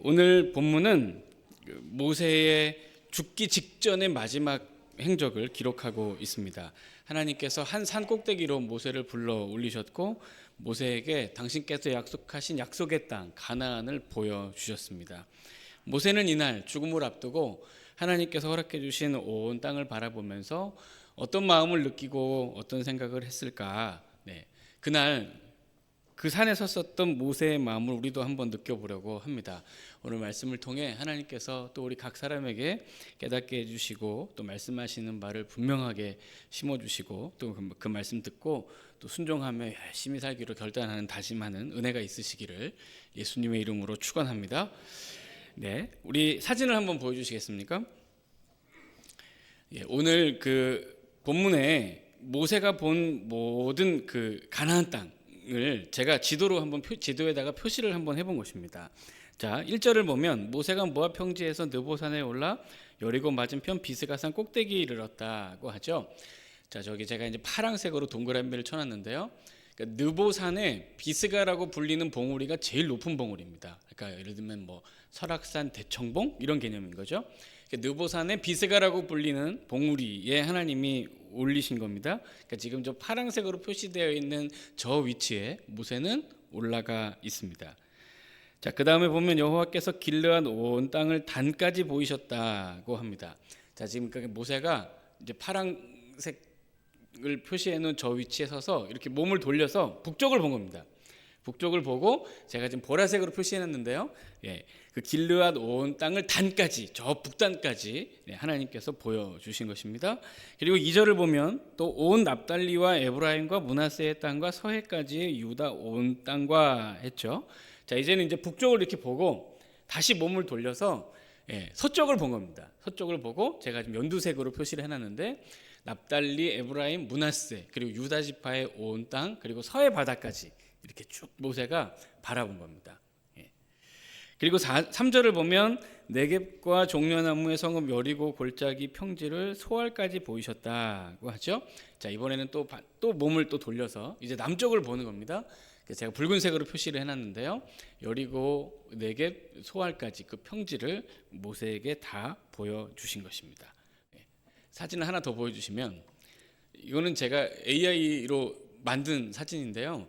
오늘 본문은 모세의 죽기 직전의 마지막 행적을 기록하고 있습니다. 하나님께서 한 산 꼭대기로 모세를 불러 올리셨고 모세에게 당신께서 약속하신 약속의 땅 가나안을 보여주셨습니다. 모세는 이날 죽음을 앞두고 하나님께서 허락해 주신 온 땅을 바라보면서 어떤 마음을 느끼고 어떤 생각을 했을까? 그날 그 산에 섰었던 모세의 마음을 우리도 한번 느껴보려고 합니다. 오늘 말씀을 통해 하나님께서 또 우리 각 사람에게 깨닫게 해주시고 또 말씀하시는 바를 분명하게 심어주시고 또 그 말씀 듣고 또 순종하며 열심히 살기로 결단하는 다짐하는 은혜가 있으시기를 예수님의 이름으로 축원합니다. 우리 사진을 한번 보여주시겠습니까? 오늘 그 본문에 모세가 본 모든 그 가나안 땅을 제가 지도에다가 표시를 한번 해본 것입니다. 자, 1절을 보면 모세가 모압 평지에서 느보산에 올라 여리고 맞은편 비스가산 꼭대기에 이르렀다고 하죠. 자, 저기 제가 이제 파란색으로 동그라미를 쳐놨는데요. 그러니까 느보산에 비스가라고 불리는 봉우리가 제일 높은 봉우리입니다. 그러니까 예를 들면 뭐 설악산 대청봉 이런 개념인 거죠. 느보산에 비스가라고 불리는 봉우리에 하나님이 올리신 겁니다. 그러니까 지금 저 파란색으로 표시되어 있는 저 위치에 모세는 올라가 있습니다. 자, 그 다음에 보면 여호와께서 길르앗 온 땅을 단까지 보이셨다고 합니다. 자, 지금 모세가 이제 파란색을 표시해 놓은 저 위치에 서서 이렇게 몸을 돌려서 북쪽을 본 겁니다. 북쪽을 보고 제가 지금 보라색으로 표시해 놨는데요. 그 길르앗 온 땅을 단까지, 저 북단까지 하나님께서 보여주신 것입니다. 그리고 2절을 보면 또 온 납달리와 에브라임과 므낫세의 땅과 서해까지의 유다 온 땅과 했죠. 자, 이제는 이제 북쪽을 이렇게 보고 다시 몸을 돌려서 서쪽을 본 겁니다. 서쪽을 보고 제가 지금 연두색으로 표시를 해놨는데 납달리, 에브라임, 므낫세 그리고 유다 지파의 온 땅 그리고 서해 바다까지 이렇게 쭉 모세가 바라본 겁니다. 그리고 3절을 보면 네겝과 종려나무의 성읍 여리고 골짜기 평지를 소알까지 보이셨다고 하죠. 자, 이번에는 또 몸을 또 돌려서 이제 남쪽을 보는 겁니다. 제가 붉은색으로 표시를 해놨는데요. 여리고 네겝 소알까지 그 평지를 모세에게 다 보여주신 것입니다. 사진을 하나 더 보여주시면 이거는 제가 AI로 만든 사진인데요.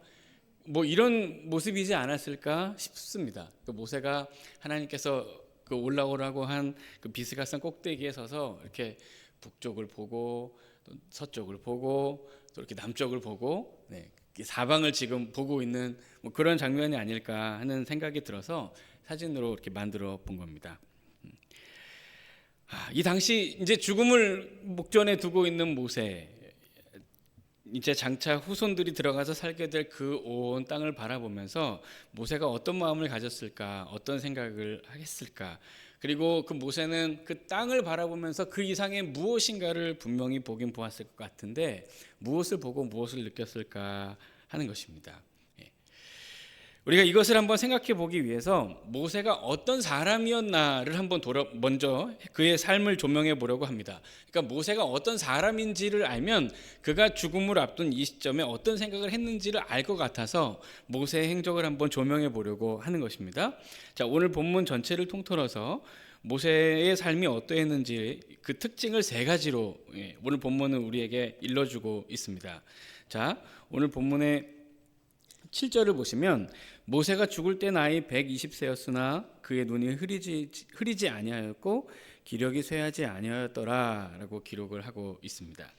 뭐 이런 모습이지 않았을까 싶습니다. 그 모세가 하나님께서 그 올라오라고 한 그 비스가산 꼭대기에 서서 이렇게 북쪽을 보고 또 서쪽을 보고 또 이렇게 남쪽을 보고 사방을 지금 보고 있는 뭐 그런 장면이 아닐까 하는 생각이 들어서 사진으로 이렇게 만들어 본 겁니다. 이 당시 이제 죽음을 목전에 두고 있는 모세, 이제 장차 후손들이 들어가서 살게 될 그 온 땅을 바라보면서 모세가 어떤 마음을 가졌을까, 어떤 생각을 하겠을까. 그리고 그 모세는 그 땅을 바라보면서 그 이상의 무엇인가를 분명히 보긴 보았을 것 같은데 무엇을 보고 무엇을 느꼈을까 하는 것입니다. 우리가 이것을 한번 생각해 보기 위해서 모세가 어떤 사람이었나를 한번 먼저 그의 삶을 조명해 보려고 합니다. 그러니까 모세가 어떤 사람인지를 알면 그가 죽음을 앞둔 이 시점에 어떤 생각을 했는지를 알 것 같아서 모세의 행적을 한번 조명해 보려고 하는 것입니다. 자, 오늘 본문 전체를 통틀어서 모세의 삶이 어떠했는지 그 특징을 3가지로 오늘 본문은 우리에게 일러주고 있습니다. 자, 오늘 본문의 7절을 보시면 모세가 죽을 때 나이 120세였으나 그의 눈이 흐리지 아니하였고 기력이 쇠하지 아니하였더라라고 기록을 하고 있습니다.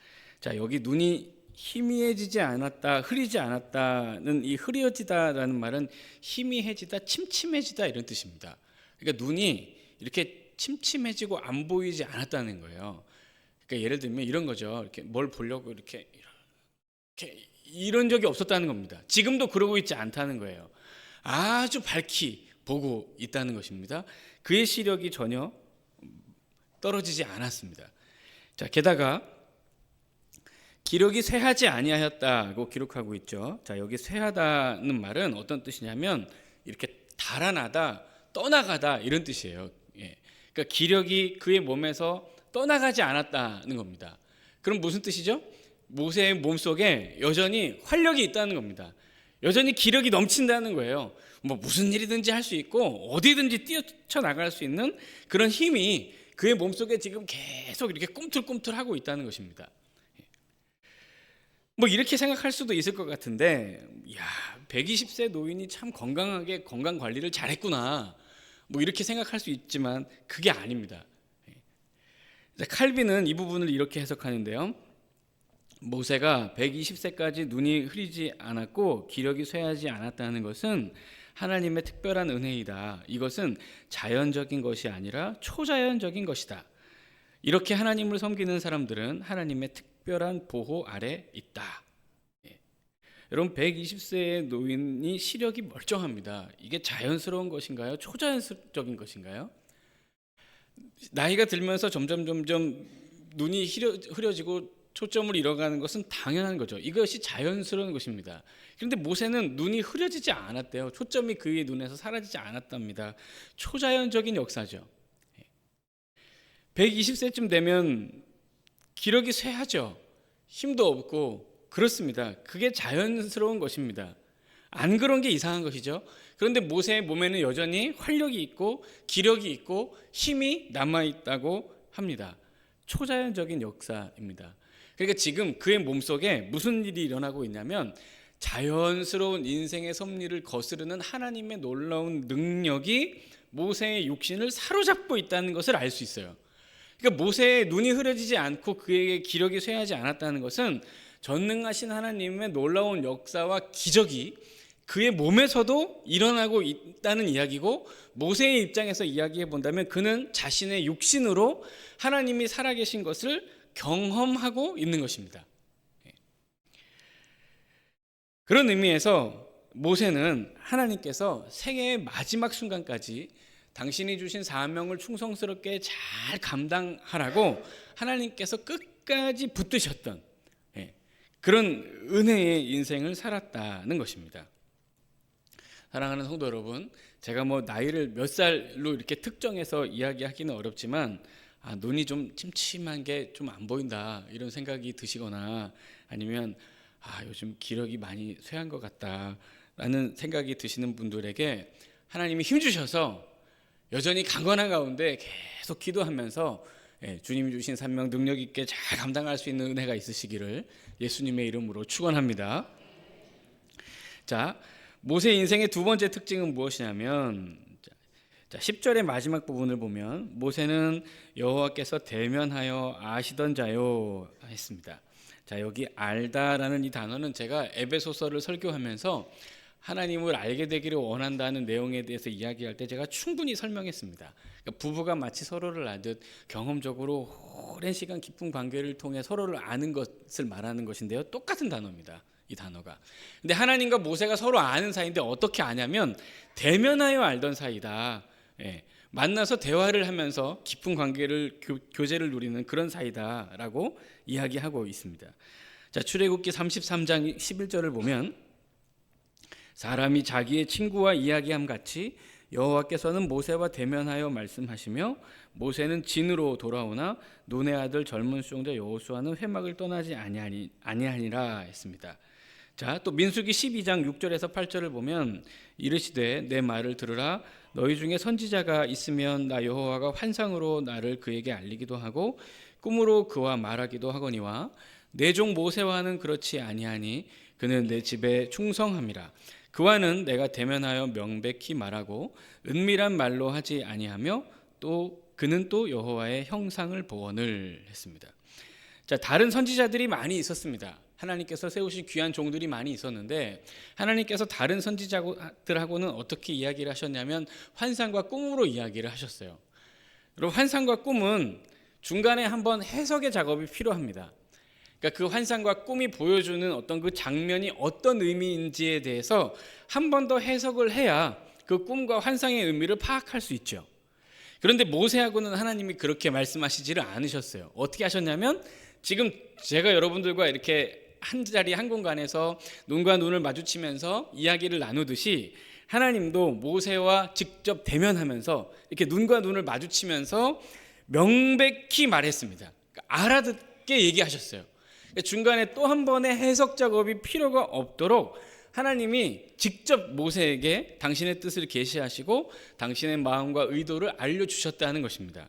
자, 여기 눈이 희미해지지 않았다, 흐리지 않았다는 이 흐려지다라는 말은 희미해지다, 침침해지다 이런 뜻입니다. 그러니까 눈이 이렇게 침침해지고 안 보이지 않았다는 거예요. 그러니까 예를 들면 이런 거죠. 이렇게 뭘 보려고 이렇게 이런 적이 없었다는 겁니다. 지금도 그러고 있지 않다는 거예요. 아주 밝히 보고 있다는 것입니다. 그의 시력이 전혀 떨어지지 않았습니다. 자, 게다가 기력이 쇠하지 아니하였다고 기록하고 있죠. 자, 여기 쇠하다는 말은 어떤 뜻이냐면 이렇게 달아나다, 떠나가다 이런 뜻이에요. 그러니까 기력이 그의 몸에서 떠나가지 않았다는 겁니다. 그럼 무슨 뜻이죠? 모세의 몸속에 여전히 활력이 있다는 겁니다. 여전히 기력이 넘친다는 거예요. 뭐 무슨 일이든지 할 수 있고 어디든지 뛰어나갈 수 있는 그런 힘이 그의 몸속에 지금 계속 이렇게 꿈틀꿈틀하고 있다는 것입니다. 뭐 이렇게 생각할 수도 있을 것 같은데, 야, 120세 노인이 참 건강하게 건강 관리를 잘했구나, 뭐 이렇게 생각할 수 있지만 그게 아닙니다. 칼빈은 이 부분을 이렇게 해석하는데요. 모세가 120세까지 눈이 흐리지 않았고 기력이 쇠하지 않았다는 것은 하나님의 특별한 은혜이다. 이것은 자연적인 것이 아니라 초자연적인 것이다. 이렇게 하나님을 섬기는 사람들은 하나님의 특별한 보호 아래 있다. 여러분, 120세의 노인이 시력이 멀쩡합니다. 이게 자연스러운 것인가요? 초자연적인 것인가요? 나이가 들면서 점점 눈이 흐려지고 초점을 잃어가는 것은 당연한 거죠. 이것이 자연스러운 것입니다. 그런데 모세는 눈이 흐려지지 않았대요. 초점이 그의 눈에서 사라지지 않았답니다. 초자연적인 역사죠. 120세쯤 되면 기력이 쇠하죠. 힘도 없고 그렇습니다. 그게 자연스러운 것입니다. 안 그런 게 이상한 것이죠. 그런데 모세의 몸에는 여전히 활력이 있고 기력이 있고 힘이 남아있다고 합니다. 초자연적인 역사입니다. 그러니까 지금 그의 몸속에 무슨 일이 일어나고 있냐면 자연스러운 인생의 섭리를 거스르는 하나님의 놀라운 능력이 모세의 육신을 사로잡고 있다는 것을 알 수 있어요. 그러니까 모세의 눈이 흐려지지 않고 그에게 기력이 쇠하지 않았다는 것은 전능하신 하나님의 놀라운 역사와 기적이 그의 몸에서도 일어나고 있다는 이야기고, 모세의 입장에서 이야기해 본다면 그는 자신의 육신으로 하나님이 살아계신 것을 경험하고 있는 것입니다. 그런 의미에서 모세는 하나님께서 생애의 마지막 순간까지 당신이 주신 사명을 충성스럽게 잘 감당하라고 하나님께서 끝까지 붙드셨던 그런 은혜의 인생을 살았다는 것입니다. 사랑하는 성도 여러분, 제가 뭐 나이를 몇 살로 이렇게 특정해서 이야기하기는 어렵지만 눈이 좀 침침한 게 좀 안 보인다, 이런 생각이 드시거나 아니면 요즘 기력이 많이 쇠한 것 같다라는 생각이 드시는 분들에게 하나님이 힘 주셔서 여전히 강건한 가운데 계속 기도하면서 주님이 주신 사명 능력 있게 잘 감당할 수 있는 은혜가 있으시기를 예수님의 이름으로 축원합니다. 자, 모세 인생의 두 번째 특징은 무엇이냐면, 10절의 마지막 부분을 보면 모세는 여호와께서 대면하여 아시던 자요 했습니다. 자, 여기 알다라는 이 단어는 제가 에베소서를 설교하면서 하나님을 알게 되기를 원한다는 내용에 대해서 이야기할 때 제가 충분히 설명했습니다. 그러니까 부부가 마치 서로를 알듯 경험적으로 오랜 시간 깊은 관계를 통해 서로를 아는 것을 말하는 것인데요. 똑같은 단어입니다, 이 단어가. 근데 하나님과 모세가 서로 아는 사이인데 어떻게 아냐면 대면하여 알던 사이다. 만나서 대화를 하면서 깊은 관계를 교제를 누리는 그런 사이다라고 이야기하고 있습니다. 자, 출애굽기 33장 11절을 보면 사람이 자기의 친구와 이야기함 같이 여호와께서는 모세와 대면하여 말씀하시며 모세는 진으로 돌아오나 눈의 아들 젊은 수종자 여호수아는 회막을 떠나지 아니하니라 했습니다. 자, 또 민수기 12장 6절에서 8절을 보면 이르시되 내 말을 들으라. 너희 중에 선지자가 있으면 나 여호와가 환상으로 나를 그에게 알리기도 하고 꿈으로 그와 말하기도 하거니와 내 종 모세와는 그렇지 아니하니 그는 내 집에 충성함이라. 그와는 내가 대면하여 명백히 말하고 은밀한 말로 하지 아니하며 또 그는 또 여호와의 형상을 보언을 했습니다. 자, 다른 선지자들이 많이 있었습니다. 하나님께서 세우신 귀한 종들이 많이 있었는데 하나님께서 다른 선지자들하고는 어떻게 이야기를 하셨냐면 환상과 꿈으로 이야기를 하셨어요. 여러분, 환상과 꿈은 중간에 한번 해석의 작업이 필요합니다. 그러니까 그 환상과 꿈이 보여주는 어떤 그 장면이 어떤 의미인지에 대해서 한 번 더 해석을 해야 그 꿈과 환상의 의미를 파악할 수 있죠. 그런데 모세하고는 하나님이 그렇게 말씀하시지를 않으셨어요. 어떻게 하셨냐면 지금 제가 여러분들과 이렇게 한 자리 한 공간에서 눈과 눈을 마주치면서 이야기를 나누듯이 하나님도 모세와 직접 대면하면서 이렇게 눈과 눈을 마주치면서 명백히 말했습니다. 그러니까 알아듣게 얘기하셨어요. 중간에 또 한 번의 해석 작업이 필요가 없도록 하나님이 직접 모세에게 당신의 뜻을 계시하시고 당신의 마음과 의도를 알려주셨다는 것입니다.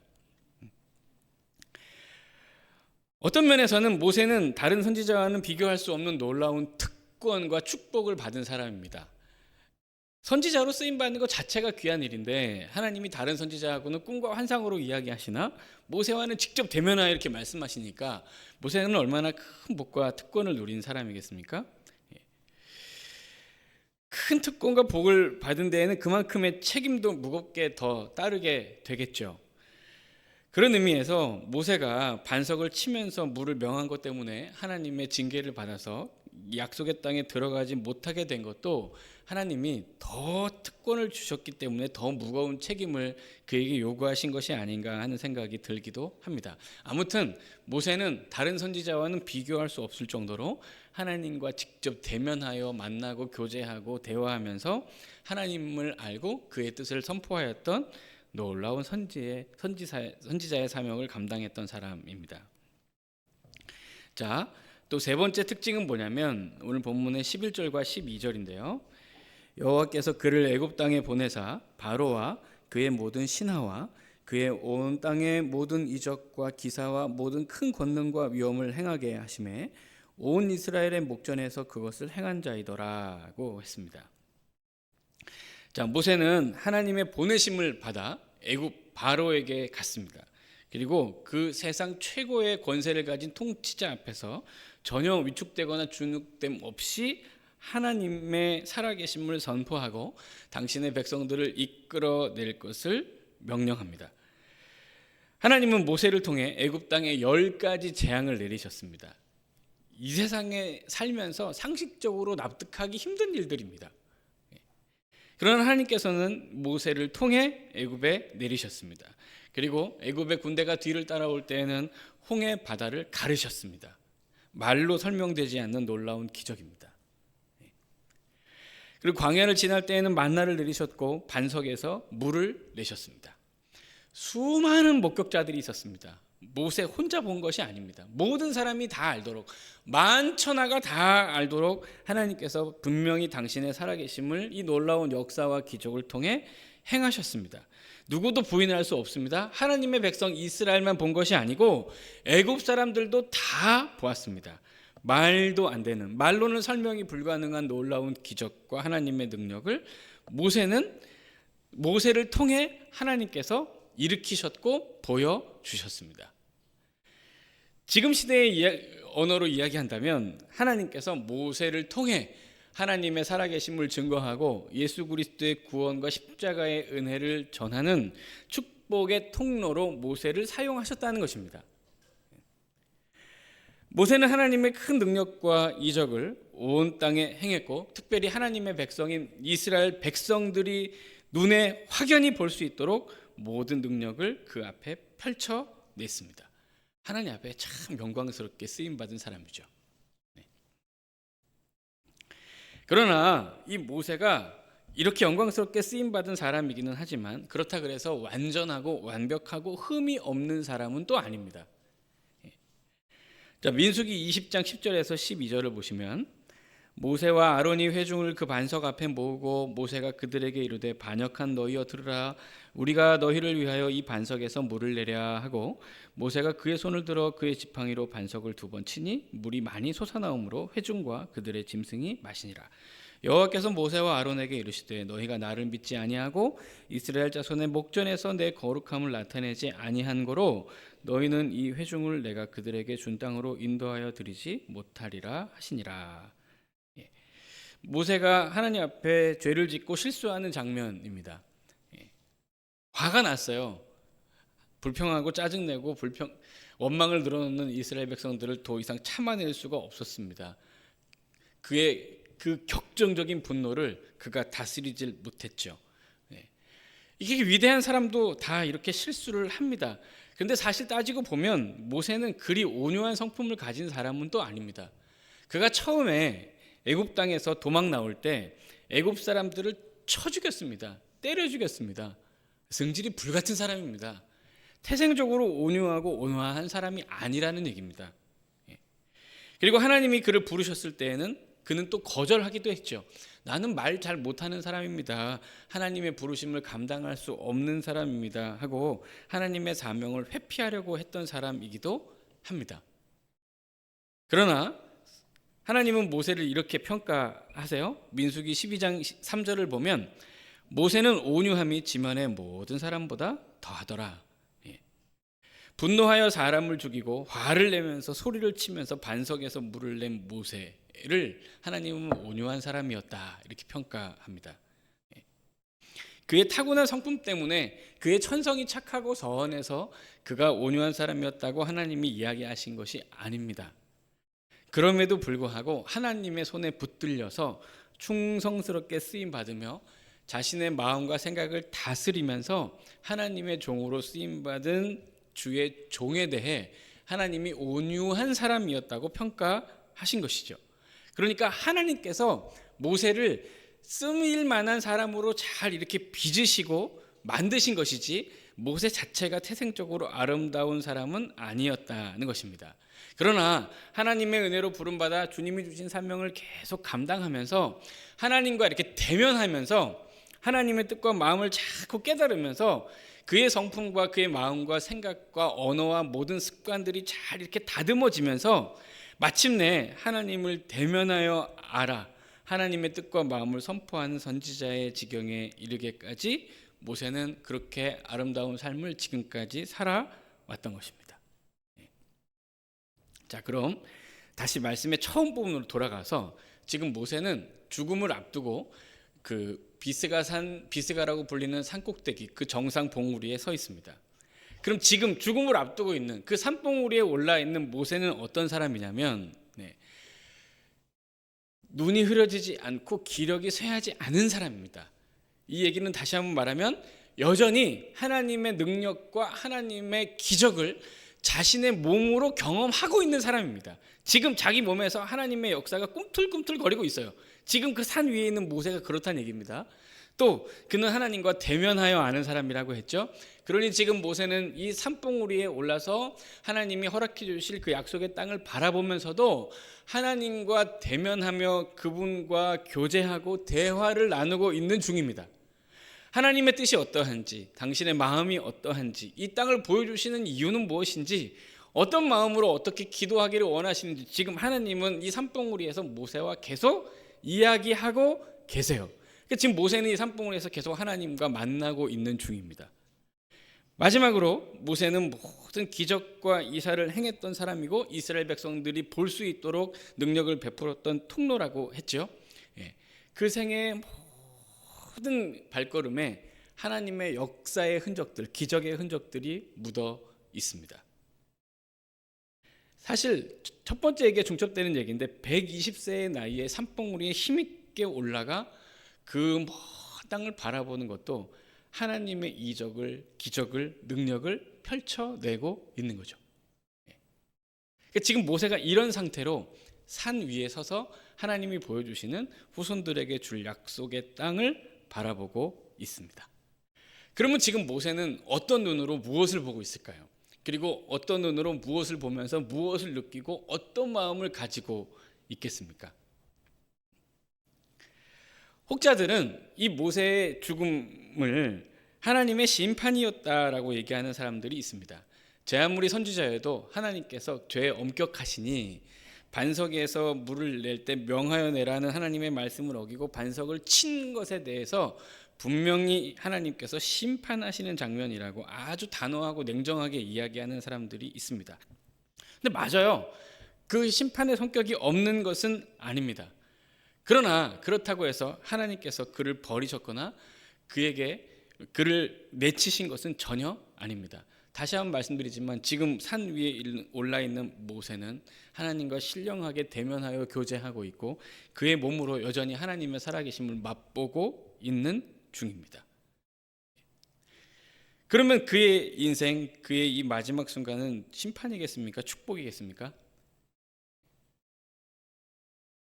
어떤 면에서는 모세는 다른 선지자와는 비교할 수 없는 놀라운 특권과 축복을 받은 사람입니다. 선지자로 쓰임받는 것 자체가 귀한 일인데 하나님이 다른 선지자하고는 꿈과 환상으로 이야기하시나 모세와는 직접 대면하여 이렇게 말씀하시니까 모세는 얼마나 큰 복과 특권을 누린 사람이겠습니까? 큰 특권과 복을 받은 데에는 그만큼의 책임도 무겁게 더 따르게 되겠죠. 그런 의미에서 모세가 반석을 치면서 물을 명한 것 때문에 하나님의 징계를 받아서 약속의 땅에 들어가지 못하게 된 것도 하나님이 더 특권을 주셨기 때문에 더 무거운 책임을 그에게 요구하신 것이 아닌가 하는 생각이 들기도 합니다. 아무튼 모세는 다른 선지자와는 비교할 수 없을 정도로 하나님과 직접 대면하여 만나고 교제하고 대화하면서 하나님을 알고 그의 뜻을 선포하였던 놀라운 선지자의 사명을 감당했던 사람입니다. 자, 또 세 번째 특징은 뭐냐면 오늘 본문의 11절과 12절인데요. 여호와께서 그를 애굽 땅에 보내사 바로와 그의 모든 신하와 그의 온 땅의 모든 이적과 기사와 모든 큰 권능과 위엄을 행하게 하심에 온 이스라엘의 목전에서 그것을 행한 자이더라고 했습니다. 자, 모세는 하나님의 보내심을 받아 애굽 바로에게 갔습니다. 그리고 그 세상 최고의 권세를 가진 통치자 앞에서 전혀 위축되거나 주눅됨 없이 하나님의 살아계심을 선포하고 당신의 백성들을 이끌어낼 것을 명령합니다. 하나님은 모세를 통해 애굽 땅에 10가지 재앙을 내리셨습니다. 이 세상에 살면서 상식적으로 납득하기 힘든 일들입니다. 그러나 하나님께서는 모세를 통해 애굽에 내리셨습니다. 그리고 애굽의 군대가 뒤를 따라올 때에는 홍해 바다를 가르셨습니다. 말로 설명되지 않는 놀라운 기적입니다. 그리고 광야를 지날 때에는 만나를 내리셨고 반석에서 물을 내셨습니다. 수많은 목격자들이 있었습니다. 모세 혼자 본 것이 아닙니다. 모든 사람이 다 알도록, 만천하가 다 알도록 하나님께서 분명히 당신의 살아계심을 이 놀라운 역사와 기적을 통해 행하셨습니다. 누구도 부인할 수 없습니다. 하나님의 백성 이스라엘만 본 것이 아니고 애굽 사람들도 다 보았습니다. 말도 안 되는, 말로는 설명이 불가능한 놀라운 기적과 하나님의 능력을 모세를 통해 하나님께서 일으키셨고 보여주셨습니다. 지금 시대의 언어로 이야기한다면 하나님께서 모세를 통해 하나님의 살아계심을 증거하고 예수 그리스도의 구원과 십자가의 은혜를 전하는 축복의 통로로 모세를 사용하셨다는 것입니다. 모세는 하나님의 큰 능력과 이적을 온 땅에 행했고 특별히 하나님의 백성인 이스라엘 백성들이 눈에 확연히 볼 수 있도록 모든 능력을 그 앞에 펼쳐냈습니다. 하나님 앞에 참 영광스럽게 쓰임받은 사람이죠. 그러나 이 모세가 이렇게 영광스럽게 쓰임받은 사람이기는 하지만 그렇다 그래서 완전하고 완벽하고 흠이 없는 사람은 또 아닙니다. 자, 민수기 20장 10절에서 12절을 보시면 모세와 아론이 회중을 그 반석 앞에 모으고 모세가 그들에게 이르되 반역한 너희여 들으라 우리가 너희를 위하여 이 반석에서 물을 내랴 하고 모세가 그의 손을 들어 그의 지팡이로 반석을 2번 치니 물이 많이 솟아나오므로 회중과 그들의 짐승이 마시니라. 여호와께서 모세와 아론에게 이르시되 너희가 나를 믿지 아니하고 이스라엘 자손의 목전에서 내 거룩함을 나타내지 아니한 거로 너희는 이 회중을 내가 그들에게 준 땅으로 인도하여 드리지 못하리라 하시니라. 모세가 하나님 앞에 죄를 짓고 실수하는 장면입니다. 화가 났어요. 불평하고 짜증내고 원망을 늘어놓는 이스라엘 백성들을 더 이상 참아낼 수가 없었습니다. 그의 그 격정적인 분노를 그가 다스리질 못했죠. 이게 위대한 사람도 다 이렇게 실수를 합니다. 그런데 사실 따지고 보면 모세는 그리 온유한 성품을 가진 사람은 또 아닙니다. 그가 처음에 애굽 땅에서 도망 나올 때 애굽 사람들을 쳐 죽였습니다. 때려 죽였습니다. 성질이 불같은 사람입니다. 태생적으로 온유하고 온화한 사람이 아니라는 얘기입니다. 그리고 하나님이 그를 부르셨을 때에는 그는 또 거절하기도 했죠. 나는 말 잘 못하는 사람입니다. 하나님의 부르심을 감당할 수 없는 사람입니다. 하고 하나님의 사명을 회피하려고 했던 사람이기도 합니다. 그러나 하나님은 모세를 이렇게 평가하세요. 민수기 12장 3절을 보면 모세는 온유함이 지면의 모든 사람보다 더하더라. 분노하여 사람을 죽이고 화를 내면서 소리를 치면서 반석에서 물을 낸 모세를 하나님은 온유한 사람이었다 이렇게 평가합니다. 그의 타고난 성품 때문에 그의 천성이 착하고 선해서 그가 온유한 사람이었다고 하나님이 이야기하신 것이 아닙니다. 그럼에도 불구하고 하나님의 손에 붙들려서 충성스럽게 쓰임 받으며 자신의 마음과 생각을 다스리면서 하나님의 종으로 쓰임 받은 주의 종에 대해 하나님이 온유한 사람이었다고 평가하신 것이죠. 그러니까 하나님께서 모세를 쓰일 만한 사람으로 잘 이렇게 빚으시고 만드신 것이지 모세 자체가 태생적으로 아름다운 사람은 아니었다는 것입니다. 그러나 하나님의 은혜로 부름받아 주님이 주신 사명을 계속 감당하면서 하나님과 이렇게 대면하면서 하나님의 뜻과 마음을 자꾸 깨달으면서 그의 성품과 그의 마음과 생각과 언어와 모든 습관들이 잘 이렇게 다듬어지면서 마침내 하나님을 대면하여 알아 하나님의 뜻과 마음을 선포하는 선지자의 지경에 이르기까지 모세는 그렇게 아름다운 삶을 지금까지 살아왔던 것입니다. 자, 그럼 다시 말씀의 처음 부분으로 돌아가서 지금 모세는 죽음을 앞두고 그 비스가라고 불리는 산꼭대기 그 정상 봉우리에 서 있습니다. 그럼 지금 죽음을 앞두고 있는 그 산봉우리에 올라 있는 모세는 어떤 사람이냐면 눈이 흐려지지 않고 기력이 쇠하지 않은 사람입니다. 이 얘기는 다시 한번 말하면 여전히 하나님의 능력과 하나님의 기적을 자신의 몸으로 경험하고 있는 사람입니다. 지금 자기 몸에서 하나님의 역사가 꿈틀꿈틀거리고 있어요. 지금 그 산 위에 있는 모세가 그렇다는 얘기입니다. 또 그는 하나님과 대면하여 아는 사람이라고 했죠. 그러니 지금 모세는 이 산봉우리에 올라서 하나님이 허락해 주실 그 약속의 땅을 바라보면서도 하나님과 대면하며 그분과 교제하고 대화를 나누고 있는 중입니다. 하나님의 뜻이 어떠한지, 당신의 마음이 어떠한지, 이 땅을 보여주시는 이유는 무엇인지, 어떤 마음으로 어떻게 기도하기를 원하시는지 지금 하나님은 이 산봉우리에서 모세와 계속 이야기하고 계세요. 그러니까 지금 모세는 이 산봉우리에서 계속 하나님과 만나고 있는 중입니다. 마지막으로 모세는 모든 기적과 이사를 행했던 사람이고 이스라엘 백성들이 볼 수 있도록 능력을 베풀었던 통로라고 했죠. 그 생의 모든 발걸음에 하나님의 역사의 흔적들, 기적의 흔적들이 묻어 있습니다. 사실 첫 번째 얘기에 중첩되는 얘기인데 120세의 나이에 산봉우리에 힘있게 올라가 그 땅을 바라보는 것도 하나님의 이적을, 기적을, 능력을 펼쳐내고 있는 거죠. 그러니까 지금 모세가 이런 상태로 산 위에 서서 하나님이 보여주시는 후손들에게 줄 약속의 땅을 바라보고 있습니다. 그러면 지금 모세는 어떤 눈으로 무엇을 보고 있을까요? 그리고 어떤 눈으로 무엇을 보면서 무엇을 느끼고 어떤 마음을 가지고 있겠습니까? 혹자들은 이 모세의 죽음을 하나님의 심판이었다라고 얘기하는 사람들이 있습니다. 제 아무리 선지자여도 하나님께서 죄에 엄격하시니 반석에서 물을 낼 때 명하여 내라는 하나님의 말씀을 어기고 반석을 친 것에 대해서 분명히 하나님께서 심판하시는 장면이라고 아주 단호하고 냉정하게 이야기하는 사람들이 있습니다. 근데 맞아요. 그 심판의 성격이 없는 것은 아닙니다. 그러나 그렇다고 해서 하나님께서 그를 버리셨거나 그를 내치신 것은 전혀 아닙니다. 다시 한번 말씀드리지만 지금 산 위에 올라 있는 모세는 하나님과 신령하게 대면하여 교제하고 있고 그의 몸으로 여전히 하나님의 살아계심을 맛보고 있는 중입니다. 그러면 그의 인생, 그의 이 마지막 순간은 심판이겠습니까? 축복이겠습니까?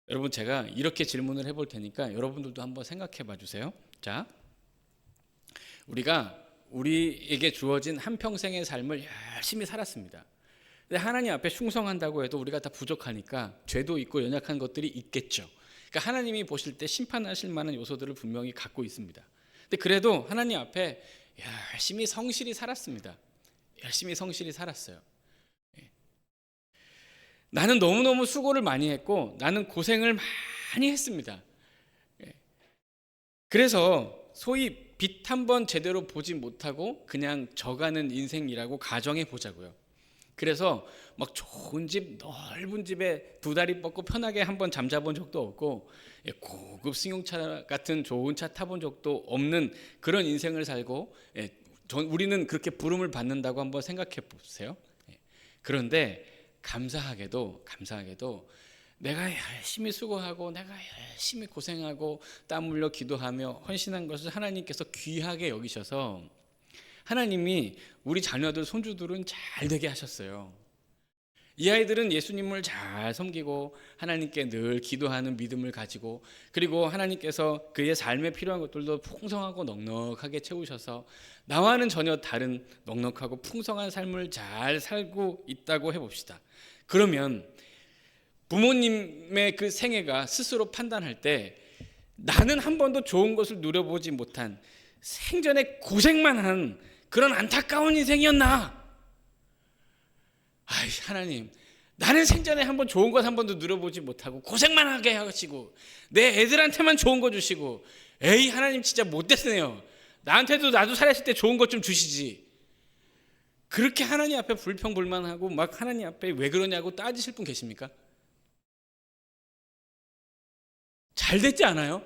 여러분, 제가 이렇게 질문을 해볼 테니까 여러분들도 한번 생각해 봐 주세요. 자, 우리에게 주어진 한평생의 삶을 열심히 살았습니다. 근데 하나님 앞에 충성한다고 해도 우리가 다 부족하니까 죄도 있고 연약한 것들이 있겠죠. 그러니까 하나님이 보실 때 심판하실 만한 요소들을 분명히 갖고 있습니다. 근데 그래도 하나님 앞에 열심히 성실히 살았습니다. 열심히 성실히 살았어요. 나는 너무너무 수고를 많이 했고 나는 고생을 많이 했습니다. 그래서 소위 빛 한 번 제대로 보지 못하고 그냥 져가는 인생이라고 가정해 보자고요. 그래서 막 좋은 집, 넓은 집에 두 다리 뻗고 편하게 한번 잠자본 적도 없고 고급 승용차 같은 좋은 차 타본 적도 없는 그런 인생을 살고 우리는 그렇게 부름을 받는다고 한번 생각해 보세요. 그런데 감사하게도 내가 열심히 수고하고 내가 열심히 고생하고 땀 흘려 기도하며 헌신한 것을 하나님께서 귀하게 여기셔서 하나님이 우리 자녀들 손주들은 잘 되게 하셨어요. 이 아이들은 예수님을 잘 섬기고 하나님께 늘 기도하는 믿음을 가지고 그리고 하나님께서 그의 삶에 필요한 것들도 풍성하고 넉넉하게 채우셔서 나와는 전혀 다른 넉넉하고 풍성한 삶을 잘 살고 있다고 해봅시다. 그러면 부모님의 그 생애가 스스로 판단할 때 나는 한 번도 좋은 것을 누려보지 못한 생전에 고생만 한 그런 안타까운 인생이었나? 아이 하나님, 나는 생전에 한번 좋은 것 한 번도 누려보지 못하고 고생만 하게 하시고 내 애들한테만 좋은 거 주시고 에이 하나님 진짜 못됐네요. 나한테도 나도 살았을 때 좋은 것 좀 주시지. 그렇게 하나님 앞에 불평불만하고 막 하나님 앞에 왜 그러냐고 따지실 분 계십니까? 잘 됐지 않아요?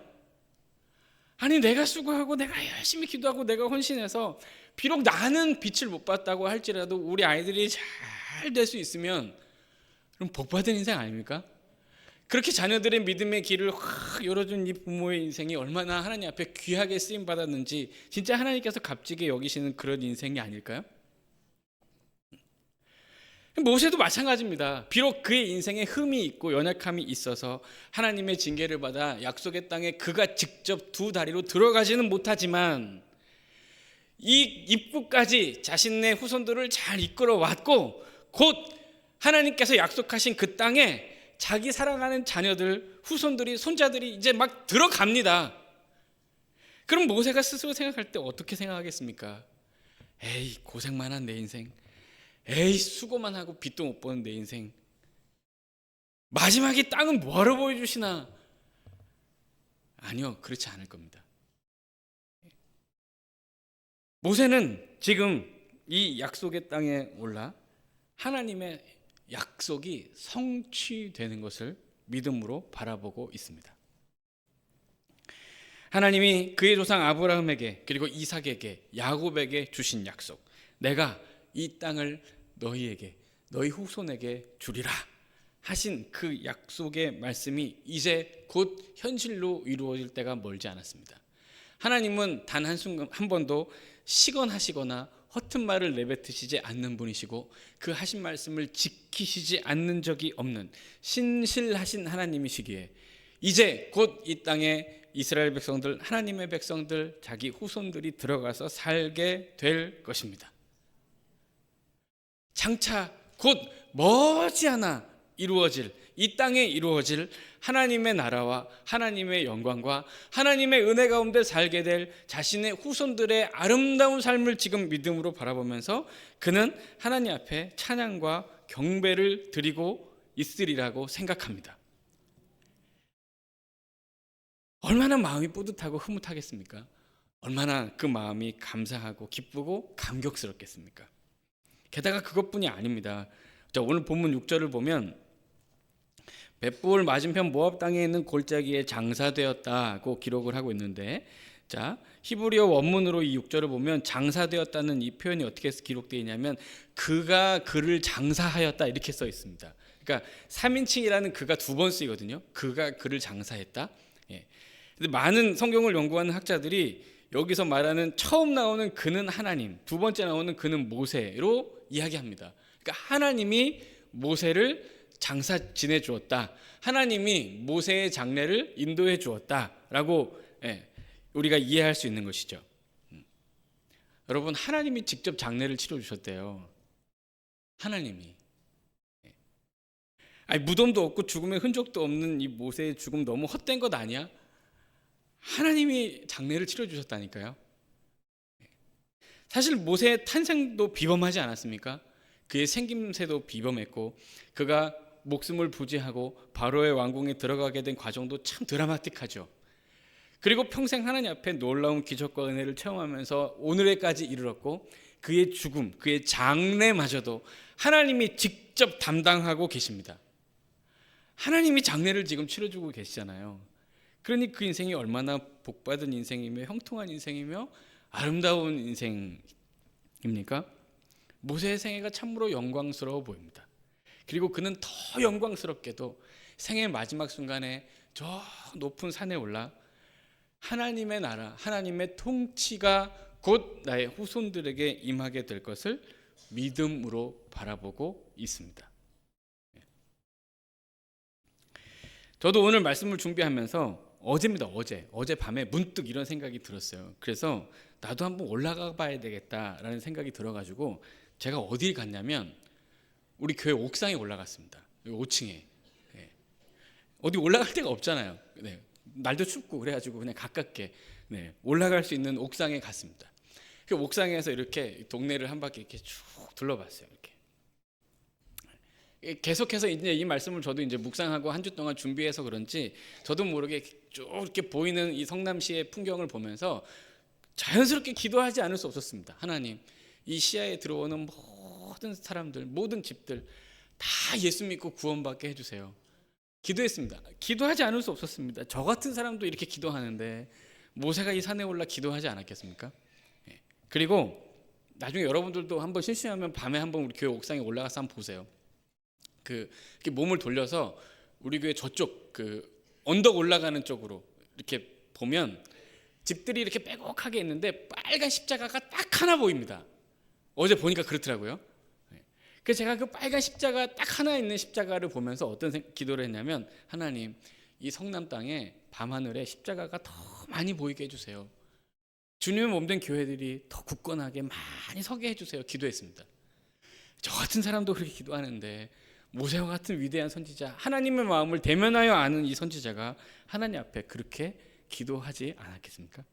아니 내가 수고하고 내가 열심히 기도하고 내가 헌신해서 비록 나는 빛을 못 봤다고 할지라도 우리 아이들이 잘 될 수 있으면 그럼 복받은 인생 아닙니까? 그렇게 자녀들의 믿음의 길을 확 열어준 이 부모의 인생이 얼마나 하나님 앞에 귀하게 쓰임받았는지 진짜 하나님께서 값지게 여기시는 그런 인생이 아닐까요? 모세도 마찬가지입니다. 비록 그의 인생에 흠이 있고 연약함이 있어서 하나님의 징계를 받아 약속의 땅에 그가 직접 두 다리로 들어가지는 못하지만 이 입구까지 자신의 후손들을 잘 이끌어 왔고 곧 하나님께서 약속하신 그 땅에 자기 사랑하는 자녀들, 후손들이, 손자들이 이제 막 들어갑니다. 그럼 모세가 스스로 생각할 때 어떻게 생각하겠습니까? 에이 고생만 한 내 인생, 에이 수고만 하고 빛도 못 보는 내 인생, 마지막에 땅은 뭐하러 보여주시나? 아니요, 그렇지 않을 겁니다. 모세는 지금 이 약속의 땅에 올라 하나님의 약속이 성취되는 것을 믿음으로 바라보고 있습니다. 하나님이 그의 조상 아브라함에게 그리고 이삭에게 야곱에게 주신 약속, 내가 이 땅을 너희에게 너희 후손에게 주리라 하신 그 약속의 말씀이 이제 곧 현실로 이루어질 때가 멀지 않았습니다. 하나님은 단 한순간 한 번도 시건하시거나 허튼 말을 내뱉으시지 않는 분이시고 그 하신 말씀을 지키시지 않는 적이 없는 신실하신 하나님이시기에 이제 곧 이 땅에 이스라엘 백성들, 하나님의 백성들, 자기 후손들이 들어가서 살게 될 것입니다. 장차 곧 머지않아 이루어질, 이 땅에 이루어질 하나님의 나라와 하나님의 영광과 하나님의 은혜 가운데 살게 될 자신의 후손들의 아름다운 삶을 지금 믿음으로 바라보면서 그는 하나님 앞에 찬양과 경배를 드리고 있으리라고 생각합니다. 얼마나 마음이 뿌듯하고 흐뭇하겠습니까? 얼마나 그 마음이 감사하고 기쁘고 감격스럽겠습니까? 게다가 그것뿐이 아닙니다. 자, 오늘 본문 6절을 보면 벳볼 맞은편 모압 땅에 있는 골짜기에 장사되었다고 기록을 하고 있는데, 자 히브리어 원문으로 이 6절을 보면 장사되었다는 이 표현이 어떻게 기록되어 있냐면 그가 그를 장사하였다 이렇게 써 있습니다. 그러니까 3인칭이라는 그가 두 번 쓰이거든요. 그가 그를 장사했다. 예. 근데 많은 성경을 연구하는 학자들이 여기서 말하는 처음 나오는 그는 하나님, 두 번째 나오는 그는 모세로 이야기합니다. 그러니까 하나님이 모세를 장사 지내 주었다. 하나님이 모세의 장례를 인도해 주었다라고 우리가 이해할 수 있는 것이죠. 여러분, 하나님이 직접 장례를 치러 주셨대요. 하나님이. 아니, 무덤도 없고 죽음의 흔적도 없는 이 모세의 죽음 너무 헛된 것 아니야? 하나님이 장례를 치러주셨다니까요. 사실 모세의 탄생도 비범하지 않았습니까? 그의 생김새도 비범했고 그가 목숨을 부지하고 바로의 왕궁에 들어가게 된 과정도 참 드라마틱하죠. 그리고 평생 하나님 앞에 놀라운 기적과 은혜를 체험하면서 오늘에까지 이르렀고 그의 죽음, 그의 장례마저도 하나님이 직접 담당하고 계십니다. 하나님이 장례를 지금 치러주고 계시잖아요. 그러니 그 인생이 얼마나 복받은 인생이며 형통한 인생이며 아름다운 인생입니까? 모세의 생애가 참으로 영광스러워 보입니다. 그리고 그는 더 영광스럽게도 생의 마지막 순간에 저 높은 산에 올라 하나님의 나라, 하나님의 통치가 곧 나의 후손들에게 임하게 될 것을 믿음으로 바라보고 있습니다. 저도 오늘 말씀을 준비하면서 어제입니다. 어제 밤에 문득 이런 생각이 들었어요. 그래서 나도 한번 올라가 봐야 되겠다라는 생각이 들어가지고 제가 어디 갔냐면 우리 교회 옥상에 올라갔습니다. 5층에. 어디 올라갈 데가 없잖아요. 날도 춥고 그래가지고 그냥 가깝게 올라갈 수 있는 옥상에 갔습니다. 그 옥상에서 이렇게 동네를 한 바퀴 이렇게 쭉 둘러봤어요. 이렇게 계속해서 이제 이 말씀을 저도 이제 묵상하고 한 주 동안 준비해서 그런지 저도 모르게 쭉 이렇게 보이는 이 성남시의 풍경을 보면서 자연스럽게 기도하지 않을 수 없었습니다. 하나님, 이 시야에 들어오는 모든 사람들, 모든 집들 다 예수 믿고 구원받게 해주세요. 기도했습니다. 기도하지 않을 수 없었습니다. 저 같은 사람도 이렇게 기도하는데 모세가 이 산에 올라 기도하지 않았겠습니까? 그리고 나중에 여러분들도 한번 심심하면 밤에 한번 우리 교회 옥상에 올라가서 한번 보세요. 이렇게 몸을 돌려서 우리 교회 저쪽 언덕 올라가는 쪽으로 이렇게 보면 집들이 이렇게 빼곡하게 있는데 빨간 십자가가 딱 하나 보입니다. 어제 보니까 그렇더라고요. 그래서 제가 그 빨간 십자가 딱 하나 있는 십자가를 보면서 어떤 기도를 했냐면 하나님, 이 성남 땅에 밤하늘에 십자가가 더 많이 보이게 해주세요. 주님의 몸된 교회들이 더 굳건하게 많이 서게 해주세요. 기도했습니다. 저 같은 사람도 그렇게 기도하는데 모세와 같은 위대한 선지자, 하나님의 마음을 대면하여 아는 이 선지자가 하나님 앞에 그렇게 기도하지 않았겠습니까?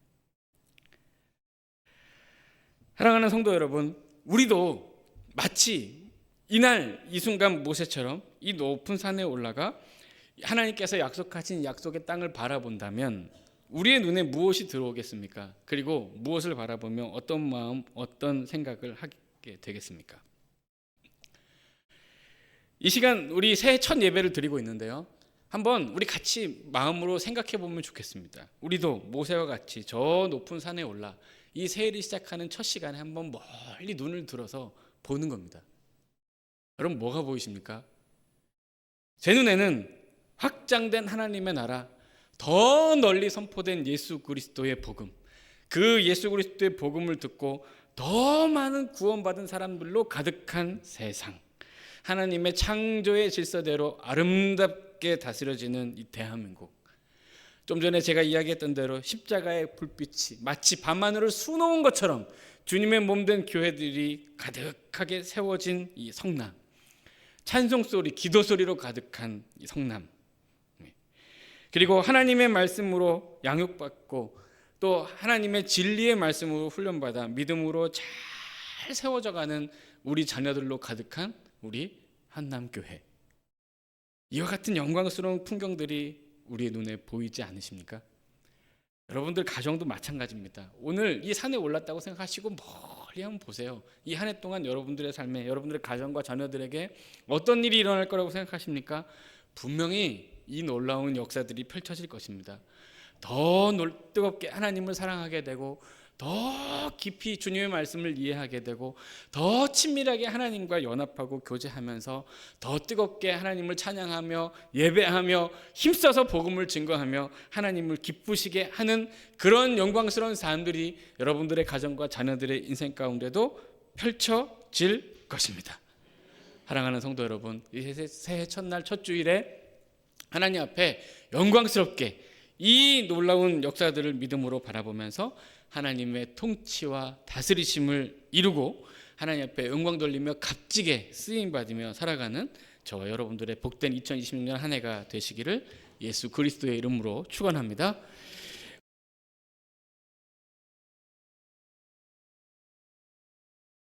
사랑하는 성도 여러분, 우리도 마치 이날 이 순간 모세처럼 이 높은 산에 올라가 하나님께서 약속하신 약속의 땅을 바라본다면 우리의 눈에 무엇이 들어오겠습니까? 그리고 무엇을 바라보며 어떤 마음, 어떤 생각을 하게 되겠습니까? 이 시간 우리 새해 첫 예배를 드리고 있는데요. 한번 우리 같이 마음으로 생각해 보면 좋겠습니다. 우리도 모세와 같이 저 높은 산에 올라 이 새해를 시작하는 첫 시간에 한번 멀리 눈을 들어서 보는 겁니다. 여러분, 뭐가 보이십니까? 제 눈에는 확장된 하나님의 나라, 더 널리 선포된 예수 그리스도의 복음, 그 예수 그리스도의 복음을 듣고 더 많은 구원받은 사람들로 가득한 세상, 하나님의 창조의 질서대로 아름답게 다스려지는 이 대한민국. 좀 전에 제가 이야기했던 대로 십자가의 불빛이 마치 밤하늘을 수놓은 것처럼 주님의 몸된 교회들이 가득하게 세워진 이 성남, 찬송소리, 기도소리로 가득한 이 성남, 그리고 하나님의 말씀으로 양육받고 또 하나님의 진리의 말씀으로 훈련받아 믿음으로 잘 세워져가는 우리 자녀들로 가득한 우리 한남교회. 이와 같은 영광스러운 풍경들이 우리의 눈에 보이지 않으십니까? 여러분들 가정도 마찬가지입니다. 오늘 이 산에 올랐다고 생각하시고 멀리 한번 보세요. 이 한 해 동안 여러분들의 삶에, 여러분들의 가정과 자녀들에게 어떤 일이 일어날 거라고 생각하십니까? 분명히 이 놀라운 역사들이 펼쳐질 것입니다. 더 뜨겁게 하나님을 사랑하게 되고, 더 깊이 주님의 말씀을 이해하게 되고, 더 친밀하게 하나님과 연합하고 교제하면서 더 뜨겁게 하나님을 찬양하며 예배하며 힘써서 복음을 증거하며 하나님을 기쁘시게 하는 그런 영광스러운 삶들이 여러분들의 가정과 자녀들의 인생 가운데도 펼쳐질 것입니다. 사랑하는 성도 여러분, 이 새해 첫날 첫 주일에 하나님 앞에 영광스럽게 이 놀라운 역사들을 믿음으로 바라보면서 하나님의 통치와 다스리심을 이루고 하나님 앞에 영광 돌리며 값지게 쓰임받으며 살아가는 저와 여러분들의 복된 2026년 한 해가 되시기를 예수 그리스도의 이름으로 축원합니다.